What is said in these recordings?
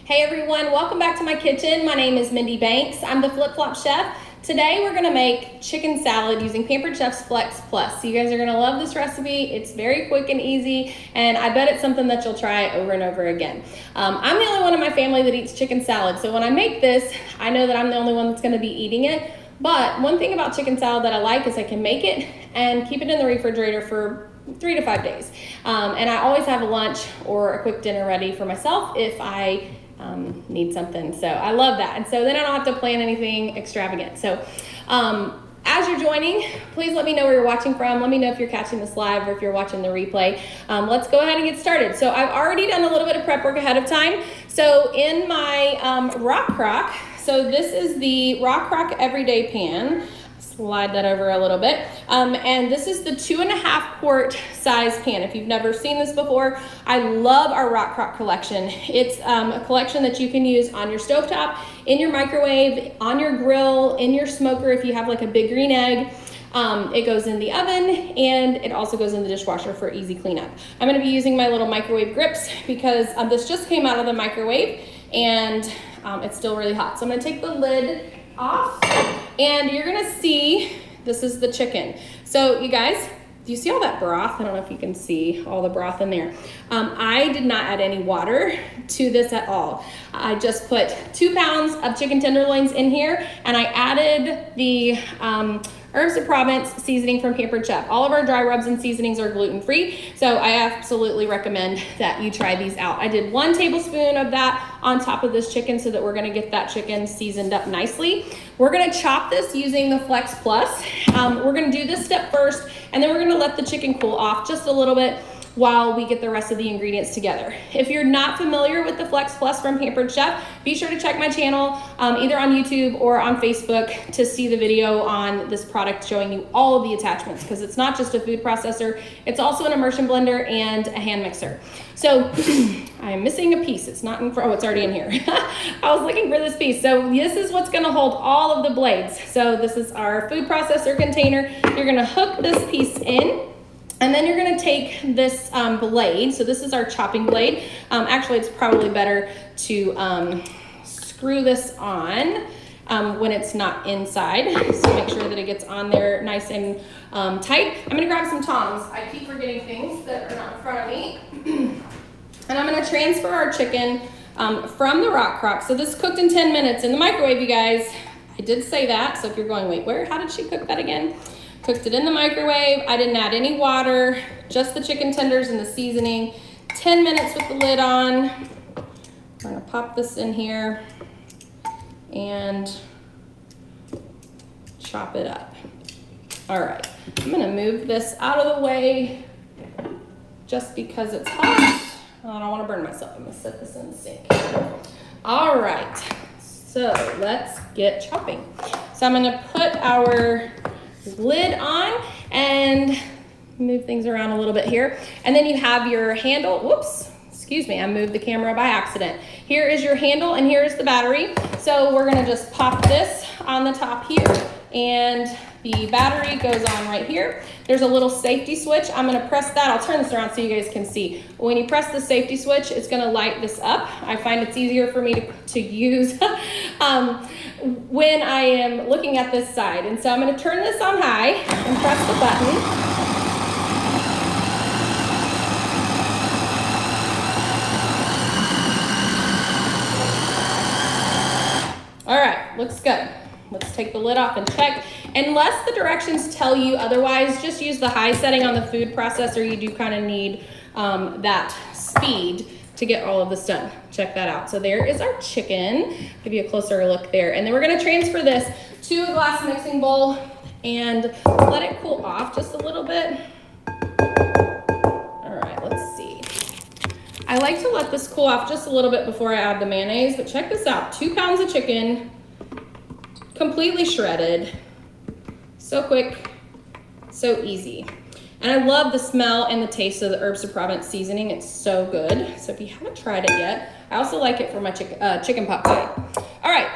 Hey everyone, welcome back to my kitchen. My name is Mindy Banks. I'm the Flip Flop Chef. Today we're gonna make chicken salad using Pampered Chef's Flex Plus. So you guys are gonna love this recipe. It's very quick and easy, and I bet it's something that you'll try over and over again. I'm the only one in my family that eats chicken salad, so when I make this, I know that I'm the only one that's gonna be eating it. But one thing about chicken salad that I like is I can make it and keep it in the refrigerator for 3 to 5 days. And I always have a lunch or a quick dinner ready for myself if I need something. So I love that. And so then I don't have to plan anything extravagant. So as you're joining, please let me know where you're watching from. Let me know if you're catching this live or if you're watching the replay. Let's go ahead and get started. So I've already done a little bit of prep work ahead of time. So in my Rock Crock, so this is the Rock Crock Everyday Pan. Slide that over a little bit. And this is the 2.5 quart size pan. If you've never seen this before, I love our Rock Crock collection. It's a collection that you can use on your stovetop, in your microwave, on your grill, in your smoker if you have like a big green egg. It goes in the oven and it also goes in the dishwasher for easy cleanup. I'm gonna be using my little microwave grips because this just came out of the microwave and it's still really hot. So I'm gonna take the lid off and you're gonna see this is the chicken. So you guys, do you see all that broth? I don't know if you can see all the broth in there. I did not add any water to this at all. I just put 2 pounds of chicken tenderloins in here and I added the Herbs of Provence seasoning from Pampered Chef. All of our dry rubs and seasonings are gluten-free, so I absolutely recommend that you try these out. I did 1 tablespoon of that on top of this chicken so that we're gonna get that chicken seasoned up nicely. We're gonna chop this using the Flex Plus. We're gonna do this step first, and then we're gonna let the chicken cool off just a little bit while we get the rest of the ingredients together. If you're not familiar with the Flex Plus from Pampered Chef, be sure to check my channel either on YouTube or on Facebook to see the video on this product showing you all of the attachments, because it's not just a food processor, it's also an immersion blender and a hand mixer. So I'm missing a piece. It's not in front, oh, it's already in here. I was looking for this piece. So this is what's gonna hold all of the blades. So this is our food processor container. You're gonna hook this piece in. And then you're gonna take this blade, so this is our chopping blade. Actually, it's probably better to screw this on when it's not inside. So make sure that it gets on there nice and tight. I'm gonna grab some tongs. I keep forgetting things that are not in front of me. And I'm gonna transfer our chicken from the Rock Crock. So this cooked in 10 minutes in the microwave, you guys. I did say that, so if you're going, wait, how did she cook that again? Cooked it in the microwave. I didn't add any water, just the chicken tenders and the seasoning. 10 minutes with the lid on. We're gonna pop this in here and chop it up. All right, I'm gonna move this out of the way just because it's hot. I don't wanna burn myself. I'm gonna set this in the sink. All right, so let's get chopping. So I'm gonna put our lid on and move things around a little bit here. And then you have your handle. Whoops, excuse me, I moved the camera by accident. Here is your handle and here is the battery. So we're gonna just pop this on the top here and the battery goes on right here. There's a little safety switch. I'm gonna press that. I'll turn this around so you guys can see. When you press the safety switch, it's gonna light this up. I find it's easier for me to use when I am looking at this side. And so I'm gonna turn this on high and press the button. All right, looks good. Let's take the lid off and check. Unless the directions tell you otherwise, just use the high setting on the food processor. You do kind of need that speed to get all of this done. Check that out. So there is our chicken. Give you a closer look there. And then we're gonna transfer this to a glass mixing bowl and let it cool off just a little bit. All right, let's see. I like to let this cool off just a little bit before I add the mayonnaise, but check this out. 2 pounds of chicken, completely shredded. So quick, so easy. And I love the smell and the taste of the Herbs of Provence seasoning. It's so good. So if you haven't tried it yet, I also like it for my chicken pot pie. All right,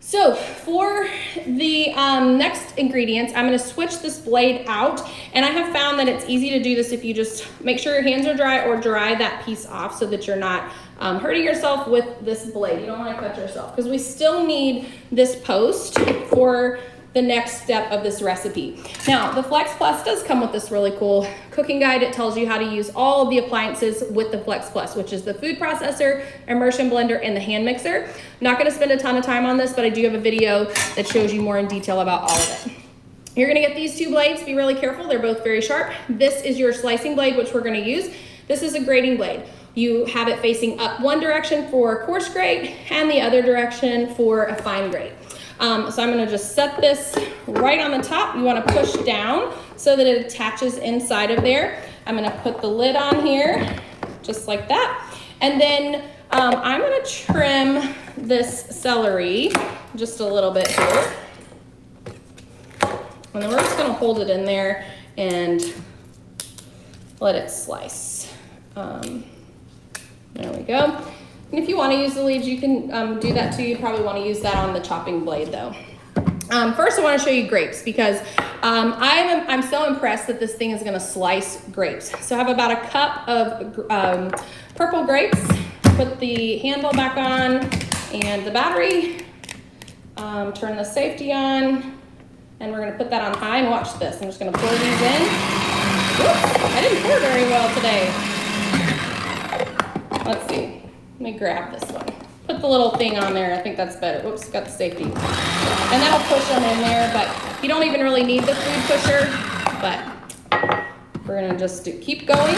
So for the next ingredients, I'm gonna switch this blade out, and I have found that it's easy to do this if you just make sure your hands are dry or dry that piece off so that you're not hurting yourself with this blade. You don't wanna cut yourself because we still need this post for the next step of this recipe. Now, the Flex Plus does come with this really cool cooking guide. It tells you how to use all of the appliances with the Flex Plus, which is the food processor, immersion blender, and the hand mixer. I'm not gonna spend a ton of time on this, but I do have a video that shows you more in detail about all of it. You're gonna get these two blades, be really careful, they're both very sharp. This is your slicing blade, which we're gonna use. This is a grating blade. You have it facing up one direction for coarse grate and the other direction for a fine grate. So I'm gonna just set this right on the top. You wanna push down so that it attaches inside of there. I'm gonna put the lid on here, just like that. And then I'm gonna trim this celery just a little bit here. And then we're just gonna hold it in there and let it slice. There we go. And if you want to use the leads, you can do that too. You probably want to use that on the chopping blade though. First, I want to show you grapes because I'm so impressed that this thing is going to slice grapes. So I have about a cup of purple grapes. Put the handle back on and the battery. Turn the safety on, and we're going to put that on high and watch this. I'm just going to pour these in. Whoops, I didn't pour very well today. Let's see. Let me grab this one. Put the little thing on there. I think that's better. Whoops, got the safety. And that'll push them in there, but you don't even really need the food pusher, but we're gonna just keep going.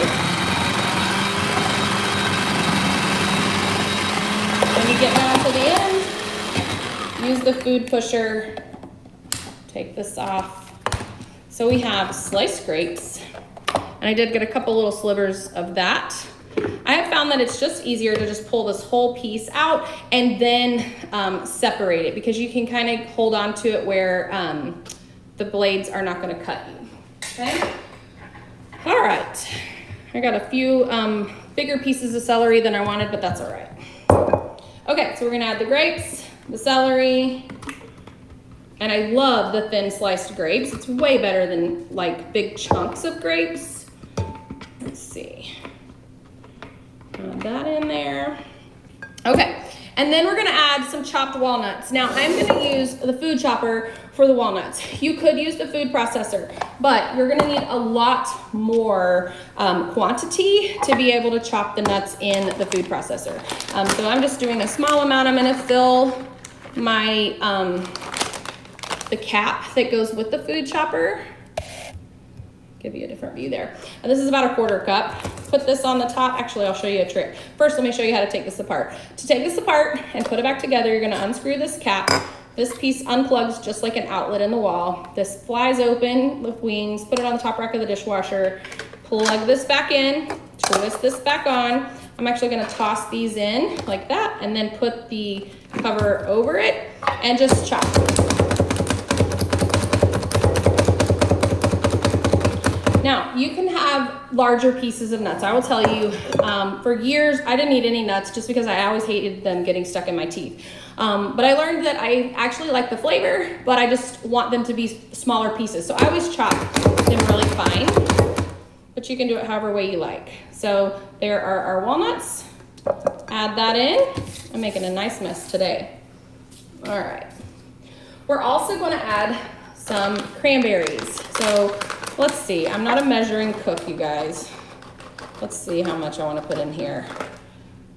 When you get down to the end, use the food pusher. Take this off. So we have sliced grapes, and I did get a couple little slivers of that. I have found that it's just easier to just pull this whole piece out and then separate it because you can kind of hold on to it where the blades are not going to cut you. Okay. All right. I got a few bigger pieces of celery than I wanted, but that's all right. Okay, so we're going to add the grapes, the celery, and I love the thin sliced grapes. It's way better than like big chunks of grapes. Let's see. Add that in there. Okay, and then we're gonna add some chopped walnuts. Now I'm gonna use the food chopper for the walnuts. You could use the food processor, but you're gonna need a lot more quantity to be able to chop the nuts in the food processor. So I'm just doing a small amount. I'm gonna fill my, the cap that goes with the food chopper. Give you a different view there. And this is about a 1/4 cup. Put this on the top. Actually, I'll show you a trick. First, let me show you how to take this apart. To take this apart and put it back together, you're gonna unscrew this cap. This piece unplugs just like an outlet in the wall. This flies open with wings. Put it on the top rack of the dishwasher. Plug this back in, twist this back on. I'm actually gonna toss these in like that and then put the cover over it and just chop. Now, you can have larger pieces of nuts. I will tell you, for years, I didn't eat any nuts just because I always hated them getting stuck in my teeth. But I learned that I actually like the flavor, but I just want them to be smaller pieces. So I always chop them really fine, but you can do it however way you like. So there are our walnuts. Add that in. I'm making a nice mess today. All right. We're also gonna add some cranberries. So let's see, I'm not a measuring cook, you guys. Let's see how much I want to put in here.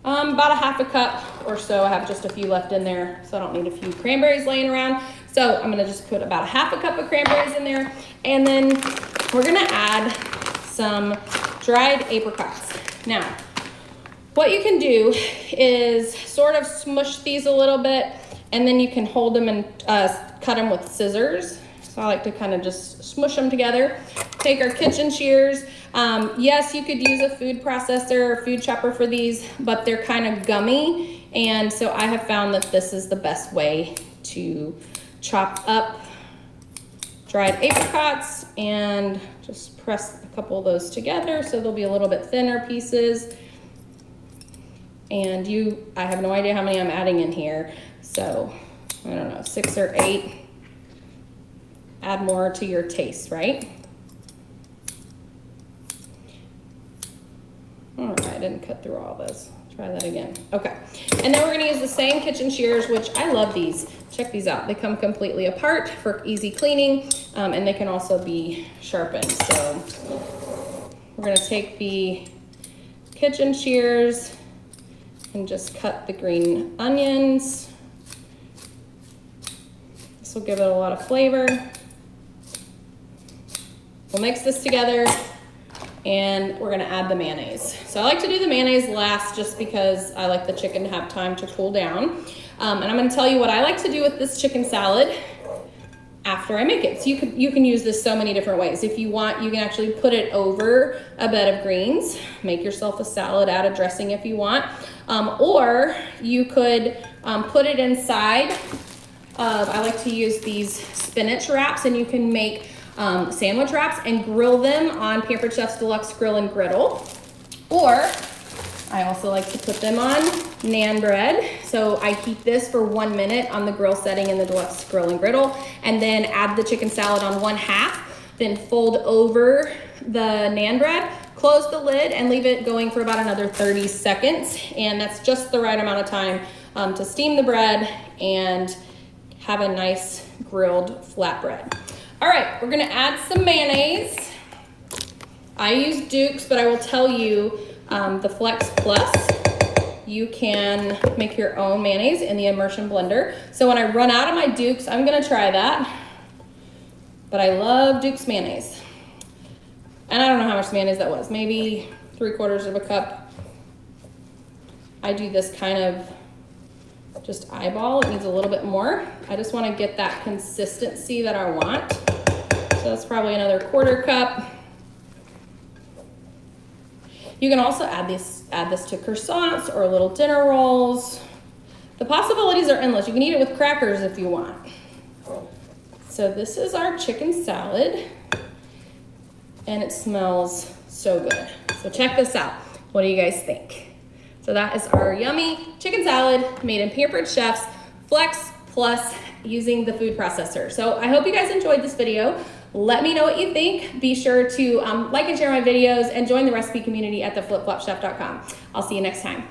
About a 1/2 cup or so. I have just a few left in there, so I don't need a few cranberries laying around. So I'm gonna just put about a 1/2 cup of cranberries in there. And then we're gonna add some dried apricots. Now, what you can do is sort of smush these a little bit, and then you can hold them and cut them with scissors. So I like to kind of just smush them together. Take our kitchen shears. Yes, you could use a food processor or food chopper for these, but they're kind of gummy. And so I have found that this is the best way to chop up dried apricots and just press a couple of those together so they'll be a little bit thinner pieces. And I have no idea how many I'm adding in here. So I don't know, 6 or 8. Add more to your taste, right? All right, I didn't cut through all this. Try that again. Okay, and then we're gonna use the same kitchen shears, which I love these. Check these out. They come completely apart for easy cleaning, and they can also be sharpened. So we're gonna take the kitchen shears and just cut the green onions. This will give it a lot of flavor. We'll mix this together, and we're gonna add the mayonnaise. So I like to do the mayonnaise last just because I like the chicken to have time to cool down. And I'm gonna tell you what I like to do with this chicken salad after I make it. So you can use this so many different ways. If you want, you can actually put it over a bed of greens, make yourself a salad, add a dressing if you want. Or you could put it inside of, I like to use these spinach wraps, and you can make sandwich wraps and grill them on Pampered Chef's Deluxe Grill and Griddle. Or I also like to put them on naan bread. So I heat this for 1 minute on the grill setting in the Deluxe Grill and Griddle, and then add the chicken salad on 1/2, then fold over the naan bread, close the lid, and leave it going for about another 30 seconds. And that's just the right amount of time to steam the bread and have a nice grilled flatbread. All right, we're gonna add some mayonnaise. I use Duke's, but I will tell you the Flex Plus, you can make your own mayonnaise in the immersion blender. So when I run out of my Duke's, I'm gonna try that. But I love Duke's mayonnaise. And I don't know how much mayonnaise that was, maybe 3/4 of a cup. I do this kind of just eyeball. It needs a little bit more. I just want to get that consistency that I want. So that's probably another 1/4 cup. You can also add this to croissants or little dinner rolls. The possibilities are endless. You can eat it with crackers if you want. So this is our chicken salad, and it smells so good. So check this out. What do you guys think? So that is our yummy chicken salad made in Pampered Chef's Flex Plus using the food processor. So I hope you guys enjoyed this video. Let me know what you think. Be sure to like and share my videos and join the recipe community at theflipflopchef.com. I'll see you next time.